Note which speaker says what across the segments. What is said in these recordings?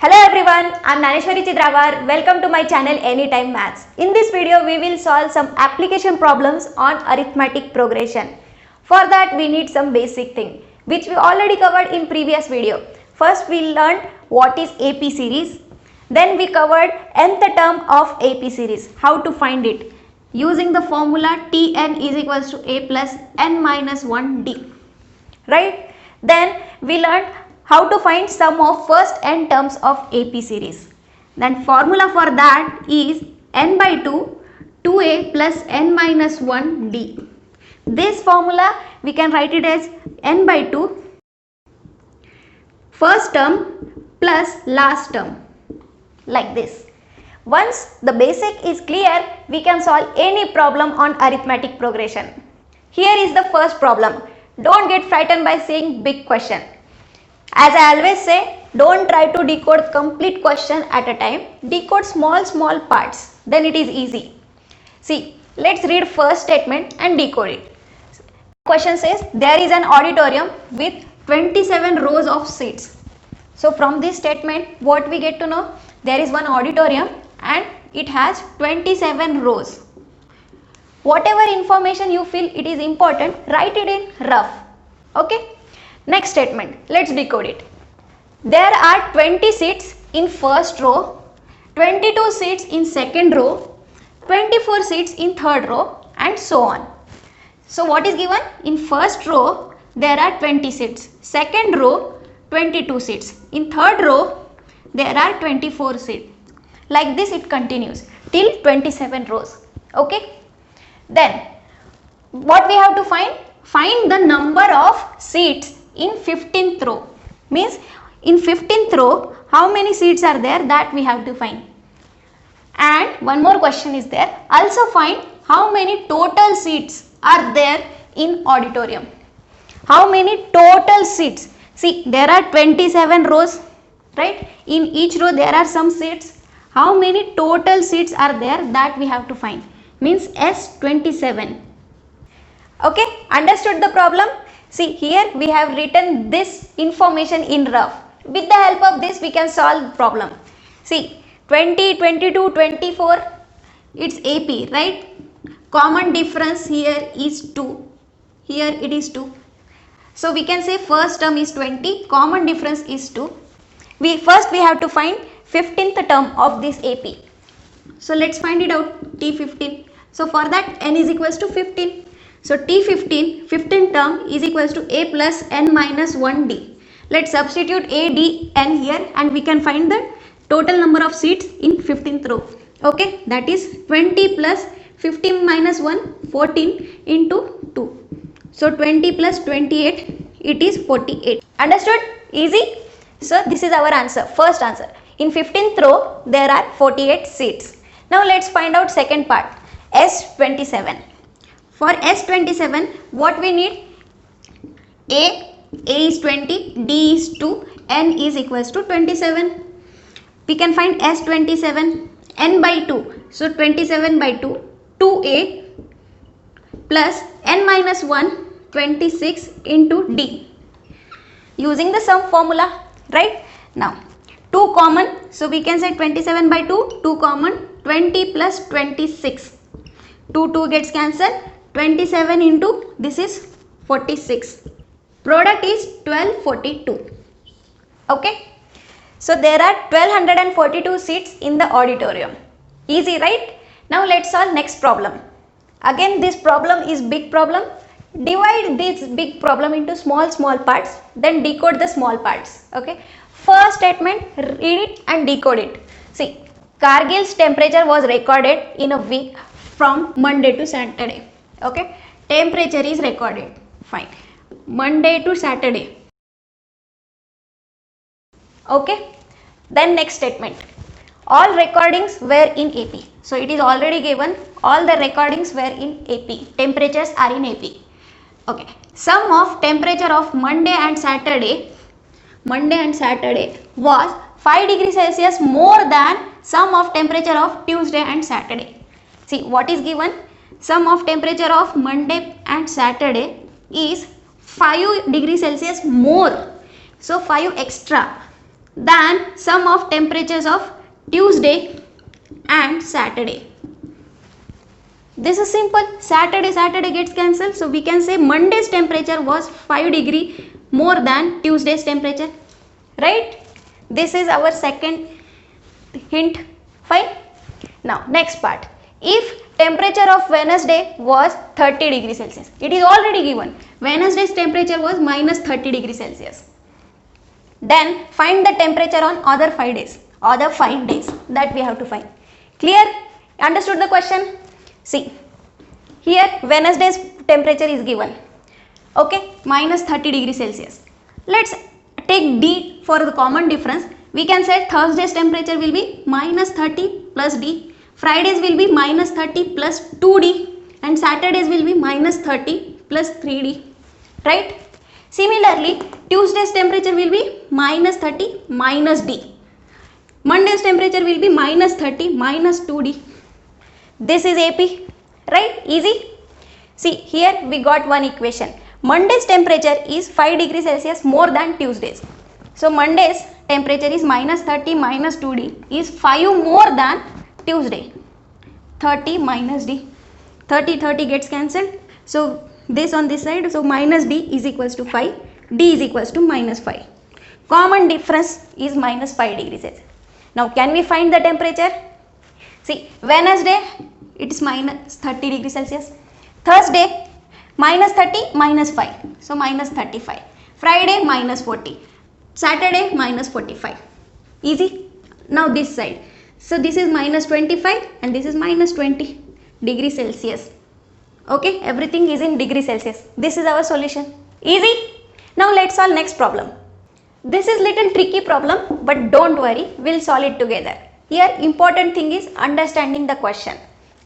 Speaker 1: Hello everyone, I am Naneshwari Chidravar. Welcome to my channel Anytime Maths. In this video, we will solve some application problems on arithmetic progression. For that, we need some basic thing which we already covered in previous video. First, we learned what is AP series. Then we covered nth term of AP series, how to find it using the formula Tn is equals to A plus n minus 1D. Right? Then we learned how to find sum of first n terms of AP series. Then formula for that is n by 2, 2a plus n minus 1d. This formula we can write it as n by 2 first term plus last term, like this. Once the basic is clear, we can solve any problem on arithmetic progression. Here is the first problem. Don't get frightened by seeing big question. As I always say, don't try to decode complete question at a time. Decode small parts. Then it is easy. See, let's read first statement and decode it. Question says there is an auditorium with 27 rows of seats. So from this statement, what we get to know? There is one auditorium and it has 27 rows. Whatever information you feel it is important, write it in rough. Okay. Next statement, let's decode it. There are 20 seats in first row, 22 seats in second row, 24 seats in third row, and so on. So what is given? In first row there are 20 seats, second row 22 seats, in third row there are 24 seats. Like this it continues till 27 rows. Okay. Then what we have to find? Find the number of seats in 15th row. Means in 15th row how many seats are there, that we have to find. And one more question is there. Also find how many total seats are there in auditorium. How many total seats? See, there are 27 rows, right? In each row there are some seats. How many total seats are there, that we have to find. Means S27. Okay, understood the problem? See, here we have written this information in rough. With the help of this we can solve the problem. See, 20, 22, 24, it's AP, right? Common difference here is 2. Here it is 2. So we can say first term is 20, common difference is 2. First we have to find 15th term of this AP. So let's find it out, T15. So for that n is equals to 15. So T15, 15th term is equals to A plus n minus 1D. Let's substitute A, D, n here and we can find the total number of seats in 15th row. Okay, that is 20 plus 15 minus 1, 14 into 2. So 20 plus 28, it is 48. Understood? Easy? So this is our answer, first answer. In 15th row, there are 48 seats. Now let's find out second part, S27. For S27, what we need? A is 20, D is 2, N is equals to 27. We can find S27, N by 2. So 27 by 2, 2A plus N minus 1, 26 into D. Using the sum formula, right? Now, 2 common. So we can say 27 by 2, 2 common, 20 plus 26. 2 gets cancelled. 27 into this is 46. Product is 1242. Okay. So there are 1242 seats in the auditorium. Easy, right? Now let's solve next problem. Again this problem is big problem. Divide this big problem into small parts, then decode the small parts. Okay. First statement, read it and decode it. See, Kargil's temperature was recorded in a week from Monday to Saturday. Okay, temperature is recorded. Fine. Monday to Saturday. Okay. Then next statement. All recordings were in AP. So it is already given. All the recordings were in AP. Temperatures are in AP. Okay. Sum of temperature of Monday and Saturday was 5 degrees Celsius more than sum of temperature of Tuesday and Saturday. See what is given? Sum of temperature of Monday and Saturday is 5 degrees Celsius more. So 5 extra. than sum of temperatures of Tuesday and Saturday. This is simple. Saturday gets cancelled. So we can say Monday's temperature was 5 degree more than Tuesday's temperature. Right? This is our second hint. Fine. Now next part. If temperature of Wednesday was 30 degrees Celsius. It is already given. Wednesday's temperature was minus 30 degrees Celsius. Then find the temperature on other 5 days. Other 5 days that we have to find. Clear? Understood the question? See, here Wednesday's temperature is given. Okay, minus 30 degrees Celsius. Let's take D for the common difference. We can say Thursday's temperature will be minus 30 plus D. Fridays will be minus 30 plus 2D. And Saturdays will be minus 30 plus 3D. Right? Similarly, Tuesday's temperature will be minus 30 minus D. Monday's temperature will be minus 30 minus 2D. This is AP, right? Easy. See, here we got one equation. Monday's temperature is 5 degrees Celsius more than Tuesday's. So Monday's temperature is minus 30 minus 2D is 5 more than Tuesday. 30 minus D. 30 gets cancelled. So this on this side. So minus D is equals to 5. D is equals to minus 5. Common difference is minus 5 degrees Celsius. Now can we find the temperature? See, Wednesday it is minus 30 degrees Celsius. Thursday minus 30 minus 5. So minus 35. Friday minus 40. Saturday minus 45. Easy. Now this side. So this is minus 25 and this is minus 20 degrees Celsius. Okay, everything is in degree Celsius. This is our solution. Easy. Now let's solve next problem. This is little tricky problem, but don't worry, we'll solve it together. Here important thing is understanding the question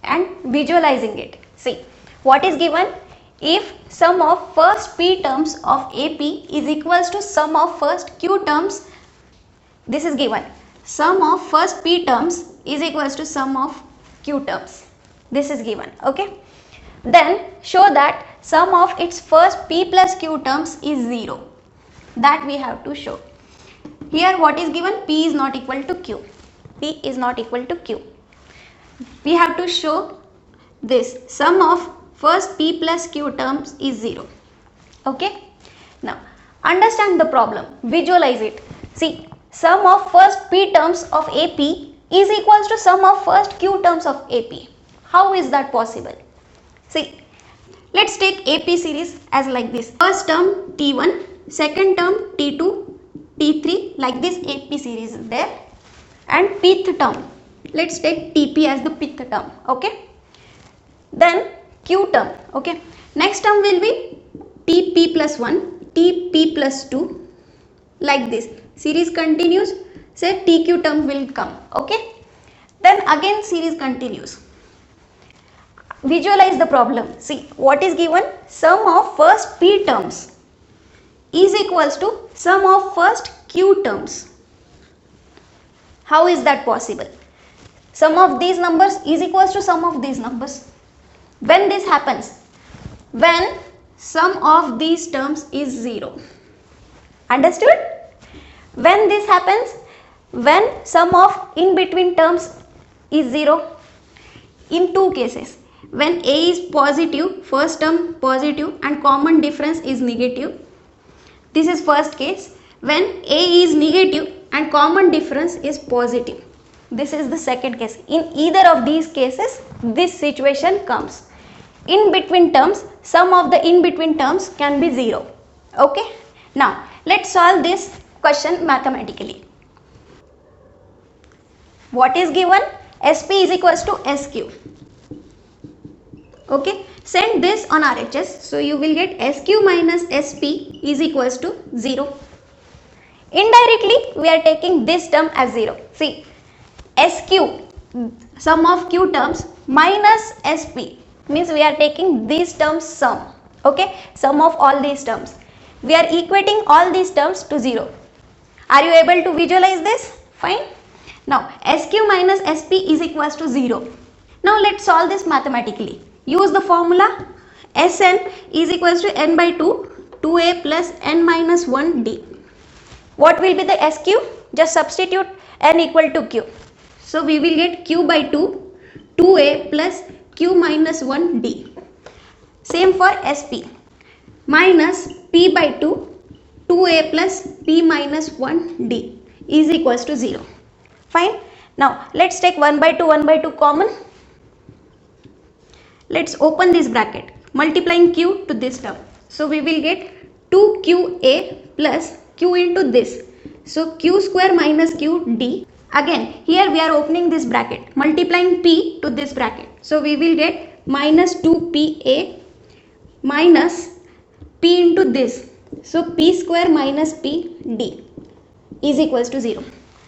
Speaker 1: and visualizing it. See, what is given? If sum of first P terms of AP is equals to sum of first Q terms, this is given. Sum of first P terms is equals to sum of Q terms. This is given. Okay. Then show that sum of its first P plus Q terms is 0. That we have to show. Here what is given? P is not equal to Q. P is not equal to Q. We have to show this sum of first P plus Q terms is 0. Okay. Now understand the problem. Visualize it. See, sum of first P terms of AP is equals to sum of first Q terms of AP. How is that possible? See, let's take AP series as like this. First term T1, second term T2, T3, like this AP series is there. And pth term, let's take TP as the pth term. Okay. Then Q term. Okay. Next term will be TP plus 1, TP plus 2, like this. Series continues. Say TQ term will come. Okay. Then again series continues. Visualize the problem. See, what is given? Sum of first P terms is equals to sum of first Q terms. How is that possible? Sum of these numbers is equals to sum of these numbers. When this happens? When sum of these terms is 0. Understood? When this happens? When sum of in between terms is 0. In two cases. When A is positive, first term positive and common difference is negative. This is first case. When A is negative and common difference is positive. This is the second case. In either of these cases, this situation comes. In between terms, sum of the in between terms can be 0. Okay. Now, let's solve this question mathematically. What is given? SP is equals to SQ. Okay, send this on RHS. So you will get SQ minus SP is equals to 0. Indirectly, we are taking this term as 0. See, SQ, sum of Q terms minus SP means we are taking these terms sum. Okay, sum of all these terms. We are equating all these terms to 0. Are you able to visualize this? Fine. Now, SQ minus SP is equals to 0. Now, let's solve this mathematically. Use the formula. Sn is equals to n by 2, 2a plus n minus 1 d. What will be the SQ? just substitute n equal to q. So we will get q by 2, 2a plus q minus 1 d. Same for sp, minus p by 2, 2a plus p minus 1 d is equals to 0. Fine. Now let's take 1 by 2 common. Let's open this bracket, multiplying q to this term. So we will get 2qa plus q into this. So q square minus q d. Again here we are opening this bracket, multiplying p to this bracket. So we will get minus 2pa minus p into this. So p square minus p d is equals to 0.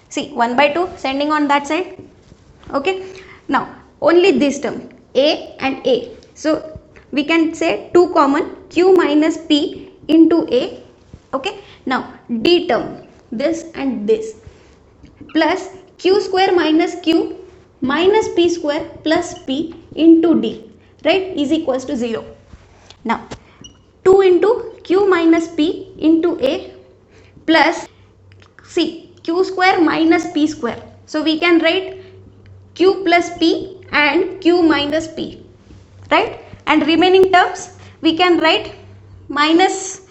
Speaker 1: See, 1 by 2 sending on that side. Okay. Now only this term a and a. So we can say 2 common, q minus p into a. Okay. Now d term, this and this, plus q square minus q minus p square plus p into d, right, is equals to 0. Now 2 into q minus p into a plus, see, q square minus p square. So we can write q plus p and q minus p, right? And remaining terms we can write minus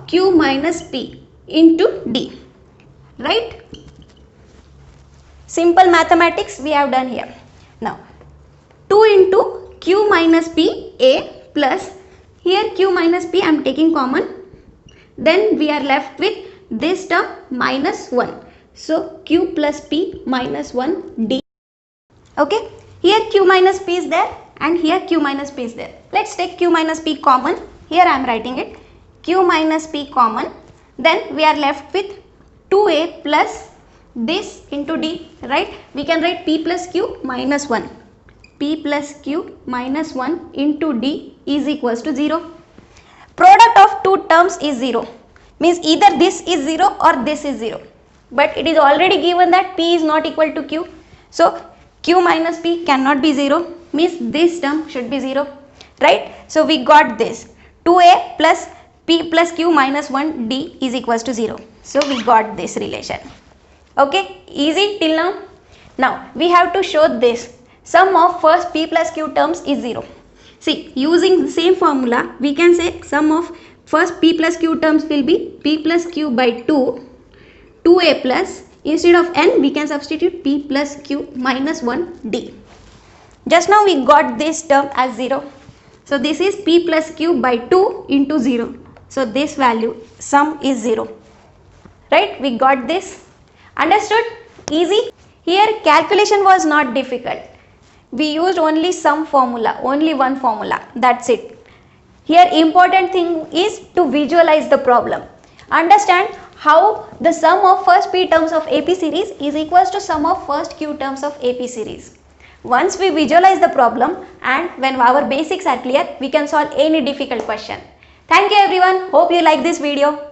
Speaker 1: q minus p into d, right? Simple mathematics we have done here. Now 2 into q minus p a plus, here q minus p I am taking common, then we are left with this term minus 1. So q plus p minus 1 d. Okay, here q minus p is there and here q minus p is there. Let's take q minus p common. Here I am writing it, q minus p common. Then we are left with 2a plus this into d, right? We can write p plus q minus 1. P plus q minus 1 into d is equals to 0. Product of two terms is 0. Means either this is 0 or this is 0. But it is already given that p is not equal to q. So q minus p cannot be 0. Means this term should be 0. Right? So we got this. 2a plus p plus q minus 1 d is equals to 0. So we got this relation. Okay, easy till now. Now we have to show this. Sum of first p plus q terms is 0. See, using the same formula, we can say sum of first p plus q terms will be p plus q by 2, 2a plus, instead of n we can substitute p plus q minus 1 d. Just now we got this term as 0. So this is p plus q by 2 into 0. So this value, sum is 0. Right? We got this. Understood? Easy? Here calculation was not difficult. We used only sum formula, only one formula. That's it. Here important thing is to visualize the problem. Understand how the sum of first p terms of AP series is equals to sum of first q terms of AP series. Once we visualize the problem and when our basics are clear, we can solve any difficult question. Thank you everyone. Hope you like this video.